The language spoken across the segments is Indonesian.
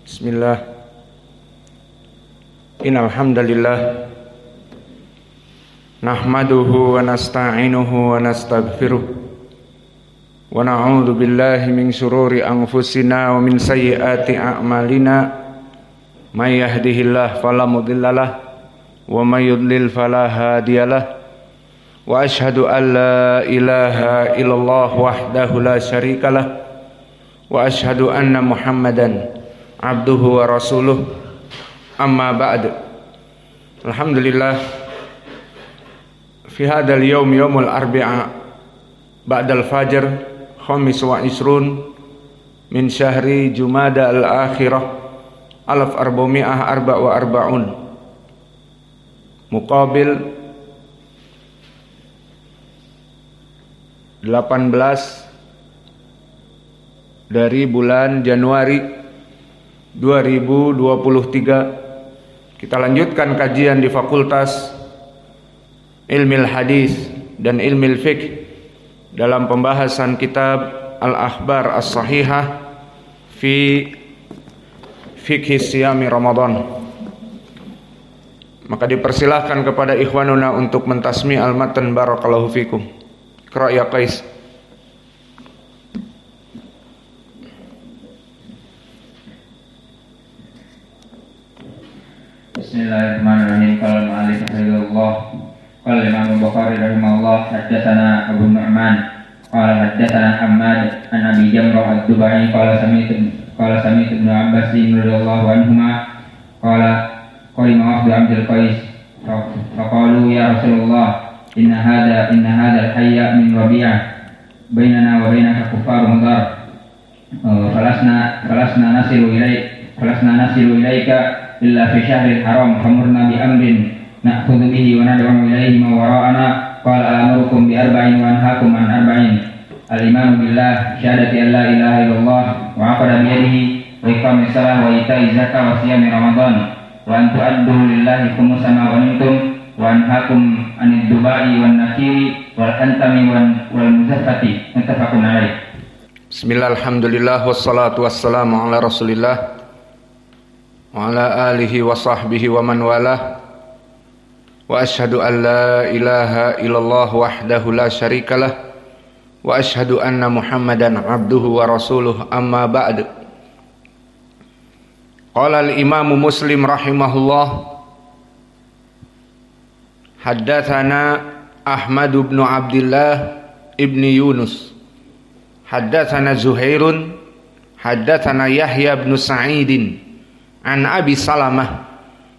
Bismillah. Innal hamdalillah nahmaduhu wa nasta'inuhu wa nastaghfiruh wa na'udzu billahi min shururi anfusina wa min sayyiati a'malina may yahdihillahu fala mudhillalah wa may yudlil fala hadiyalah wa asyhadu an la ilaha illallah wahdahu la syarikalah wa asyhadu anna Muhammadan abduhu wa rasuluh. Amma ba'd. Alhamdulillah, fi hadzal yaum yaumul arbi'a ba'dal fajr khamis wa isrun min syahri Jumada al-akhirah 1444 muqabil 18 dari bulan Januari 2023. Kita lanjutkan kajian di Fakultas Ilmil Hadis dan Ilmil Fiqh dalam pembahasan kitab Al-Akhbar As-Sahihah fi Fiqh Siyami Ramadan. Maka dipersilahkan kepada ikhwanuna untuk mentasmi al-matan. Barakallahu fikum. Iqra ya Qais. Bismillahirrahmanirrahim. Qala al-mu'allif rahimahullah, qala Imam Bukhari rahimahullah, haddatsana Abu Nu'man qala haddatsana Hammad an Abi Jamrah ad-Dubai qala sami'tu Ibnu Abbas radhiyallahu anhuma qala qala Abdul Abdul Qais faqalu ya Rasulullah inna hadha al-hayya min Rabi'ah bainana wa bainaka kuffar mudar falasna nasilu ilaika illa fi syahril haram famurna bi amrin na'khudhu bihi wa nad'u ilayhi ma wara'ana qala amurukum bi arba'in wa anhaakum an arba'in al-imanu billah syahadati an la ilaha illallah wa aqada bi yadihi wa iqamis salah wa ita'iz zakah wa siyami ramadan wa an tu'addu lillahi khumsa ma ghanimtum wa anhaakum anid dubai wan nakiri wal antami wal muzaffati muttafaqun alaih. Bismillah, alhamdulillah, wassalatu wassalamu ala rasulillah wa ala alihi wa sahbihi wa man walah wa asyhadu an la ilaha illallah wahdahu la syarikalah wa asyhadu anna Muhammadan abduhu wa rasuluh. Amma ba'd. Qala al-Imam Muslim rahimahullah, haddatsana Ahmad bin Abdullah ibn Yunus, haddatsana Zuhairun, haddatsana Yahya bin Sa'idin an Abi Salamah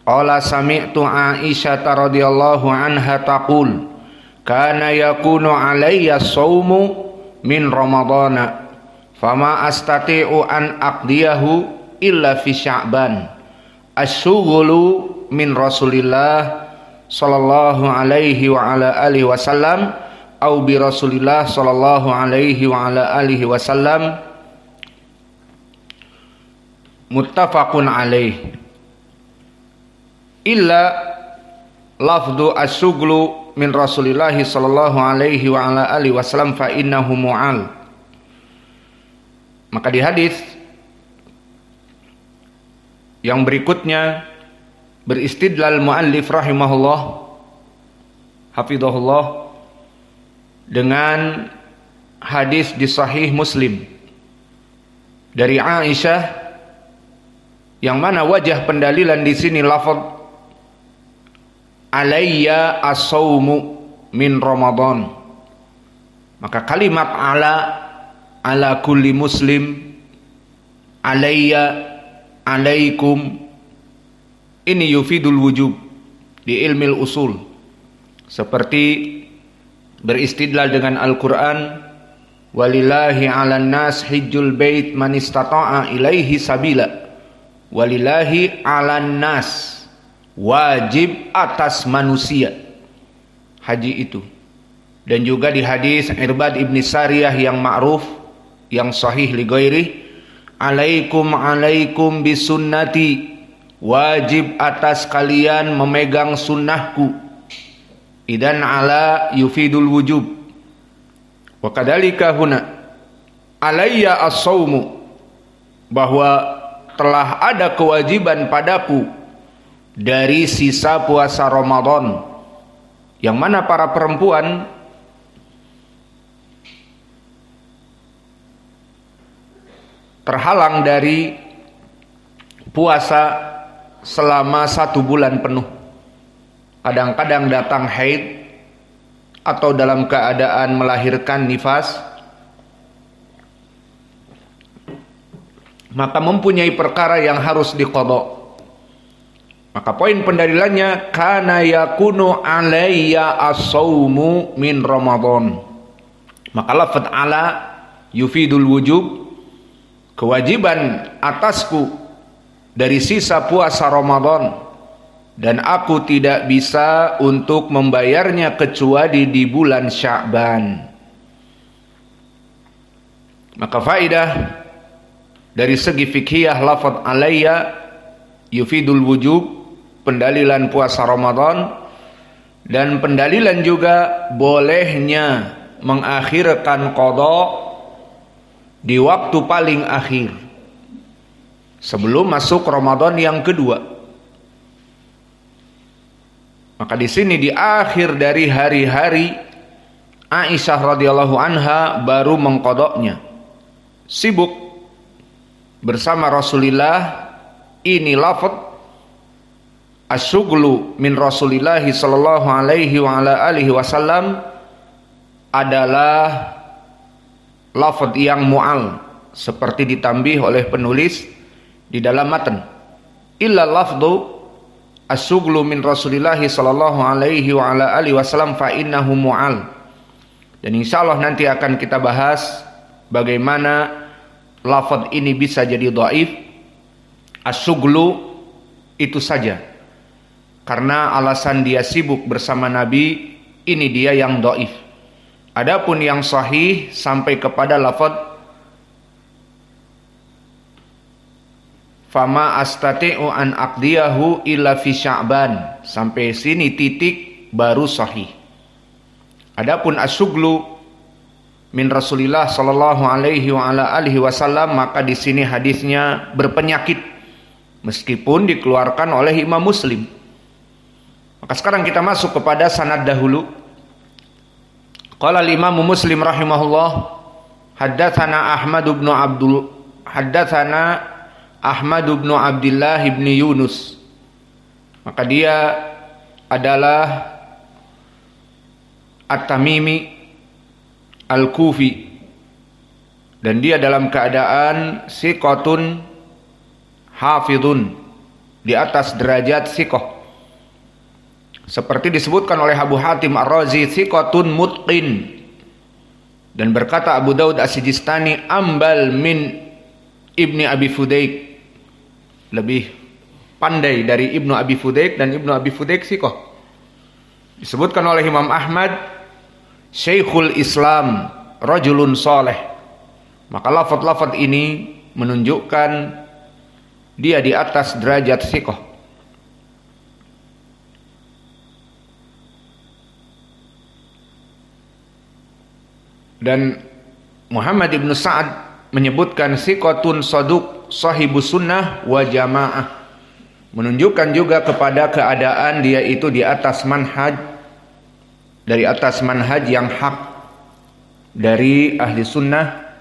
qala sami'tu Aisyah radhiyallahu anha taqul kana yakunu alayya shaumu min ramadana fama astati'u an aqdiyahu illa fi sya'ban asyghulu min Rasulillah sallallahu alaihi wa ala alihi wasallam au bi Rasulillah sallallahu alaihi wa ala alihi wasallam muttafaqun alaih illa lafdu asyghlu min Rasulillah sallallahu alaihi wa ala alihi wasallam fa innahu mu'al. Maka di hadis yang berikutnya beristidlal muallif rahimahullah hafizahullah dengan hadis di sahih Muslim dari Aisyah, yang mana wajah pendalilan di sini lafaz alayya as-saumu min Ramadan. Maka kalimat ala kulli muslim, alayya, alaikum, ini yufidul wujub di ilmil usul, seperti beristidlal dengan Al-Quran, walillahi 'alan nas hijjul bait man istata'a ilaihi sabila. Walillahi 'alan nas, wajib atas manusia haji itu. Dan juga di hadis Irbad ibn Sariyah yang ma'ruf, yang sahih li ghairi, alaikum bisunnati, wajib atas kalian memegang sunnahku. Idan ala yufidul wujub. Wa kadzalika huna alayya as-saumu, bahwa telah ada kewajiban padaku dari sisa puasa Ramadan, yang mana para perempuan terhalang dari puasa selama 1 bulan penuh. Kadang-kadang datang haid atau dalam keadaan melahirkan nifas, maka mempunyai perkara yang harus diqadha. Maka poin pendalilannya, kana yakunu alayya as-saumu min Ramadan. Maka lafaz ala yufidul wujub, kewajiban atasku dari sisa puasa Ramadan, dan aku tidak bisa untuk membayarnya kecuali di bulan Sya'ban. Maka faedah dari segi fikhiyah lafaz alayya yufidul wujub, pendalilan puasa Ramadan, dan pendalilan juga bolehnya mengakhirkan qada di waktu paling akhir sebelum masuk Ramadan yang kedua. Maka di sini di akhir dari hari-hari, Aisyah radhiyallahu anha baru mengqadanya, sibuk bersama Rasulullah. Ini lafaz asyuglu min Rasulillah sallallahu alaihi wa ala alihi wasallam adalah lafaz yang mu'al, seperti ditambih oleh penulis di dalam matan. Illa lafzu asyuglu min Rasulillah sallallahu alaihi wa ala alihi wasallam fa innahu mu'al. Dan insyaallah nanti akan kita bahas bagaimana lafaz ini bisa jadi dhaif. Asyuglu itu saja, karena alasan dia sibuk bersama Nabi, ini dia yang dhaif. Adapun yang sahih sampai kepada lafaz fama astati'u an aqdiyahu illa fi Sya'ban, sampai sini titik baru sahih. Adapun asyuglu min Rasulillah sallallahu alaihi wa ala alihi wasallam, maka di sini hadisnya berpenyakit meskipun dikeluarkan oleh Imam Muslim. Maka sekarang kita masuk kepada sanad dahulu. Qala al-Imam Muslim rahimahullah, haddatsana Ahmad bin Abdullah bin Yunus. Maka dia adalah At-Tamimi Al-Kufi, dan dia dalam keadaan siqatun hafidhun, di atas derajat siqah, seperti disebutkan oleh Abu Hatim Ar-Razi, siqatun mutqin. Dan berkata Abu Daud As-Sijistani, ambal min Ibni Abi Fudayk, lebih pandai dari Ibnu Abi Fudayk, dan Ibnu Abi Fudayk siqah. Disebutkan oleh Imam Ahmad, Syekhul Islam, rajulun saleh. Maka lafaz-lafaz ini menunjukkan dia di atas derajat siqah. Dan Muhammad ibn Sa'ad menyebutkan siqatun saduq sahibus sunnah wa jamaah, menunjukkan juga kepada keadaan dia itu di atas manhaj, dari atas manhaj yang hak dari ahli sunnah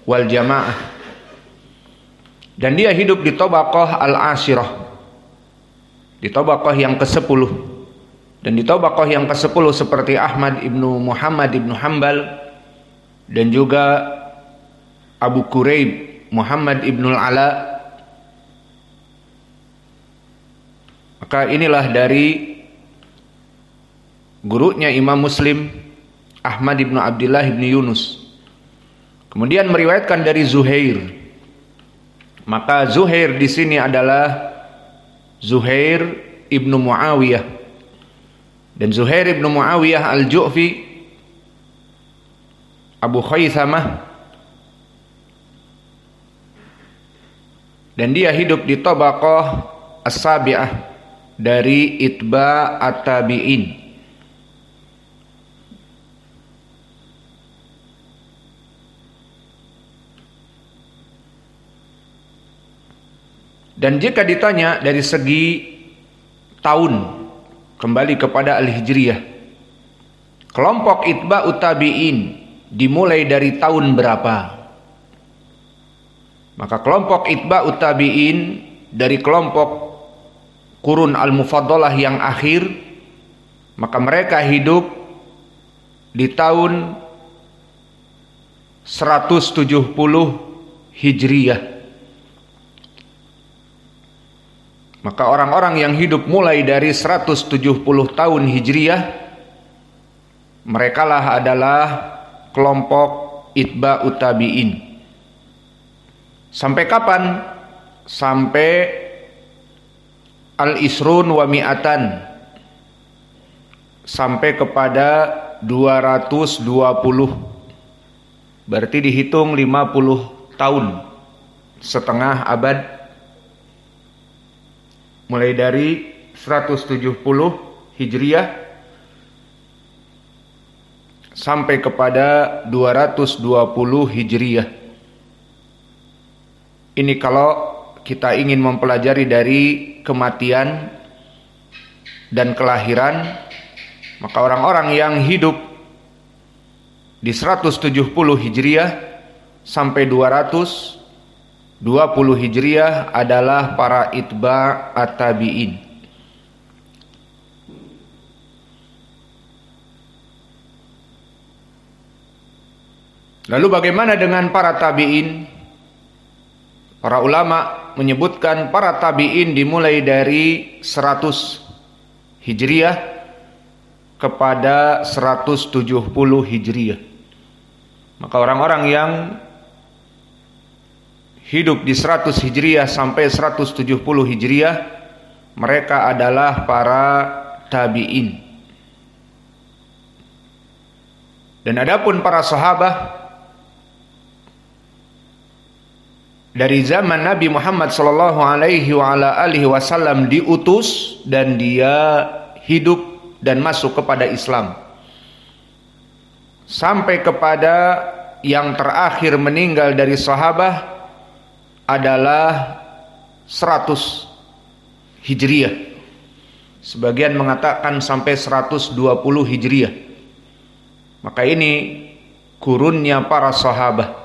wal jamaah. Dan dia hidup di tabaqah al-ashirah, di tabaqah yang ke-10. Dan di tabaqah yang ke-10 seperti Ahmad ibnu Muhammad ibnu Hanbal, dan juga Abu Quraib Muhammad ibnu al-Ala. Maka inilah dari gurunya Imam Muslim, Ahmad ibnu Abdullah ibnu Yunus. Kemudian meriwayatkan dari Zuhair. Maka Zuhair di sini adalah Zuhair ibnu Muawiyah, dan Zuhair ibnu Muawiyah al-Ju'fi Abu Khaythamah, dan dia hidup di tabaqah as-sabi'ah dari itba at-tabi'in. Dan jika ditanya dari segi tahun, kembali kepada Al-Hijriyah. Kelompok Itba'ut Tabi'in dimulai dari tahun berapa? Maka kelompok Itba'ut Tabi'in dari kelompok Qurun Al-Mufaddalah yang akhir, maka mereka hidup di tahun 170 Hijriyah. Maka orang-orang yang hidup mulai dari 170 tahun Hijriyah, merekalah adalah kelompok Itba'ut Tabi'in. Sampai kapan? Sampai Al-Isrun wa Mi'atan, sampai kepada 220. Berarti dihitung 50 tahun, setengah abad, mulai dari 170 Hijriyah sampai kepada 220 Hijriyah. Ini kalau kita ingin mempelajari dari kematian dan kelahiran, maka orang-orang yang hidup di 170 Hijriyah sampai 220 Hijriyah adalah para Itba'at Tabi'in. Lalu bagaimana dengan para tabi'in? Para ulama menyebutkan para tabi'in dimulai dari 100 Hijriyah kepada 170 Hijriyah. Maka orang-orang yang hidup di 100 Hijriyah sampai 170 Hijriyah, mereka adalah para tabi'in. Dan adapun para sahabat, dari zaman Nabi Muhammad sallallahu alaihi wasallam diutus dan dia hidup dan masuk kepada Islam, sampai kepada yang terakhir meninggal dari sahabat adalah 100 Hijriyah. Sebagian mengatakan sampai 120 Hijriyah. Maka ini kurunnya para sahabat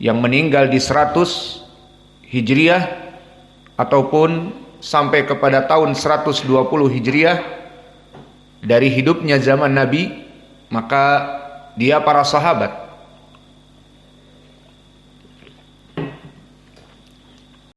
yang meninggal di 100 Hijriyah ataupun sampai kepada tahun 120 Hijriyah dari hidupnya zaman Nabi, maka dia para sahabat.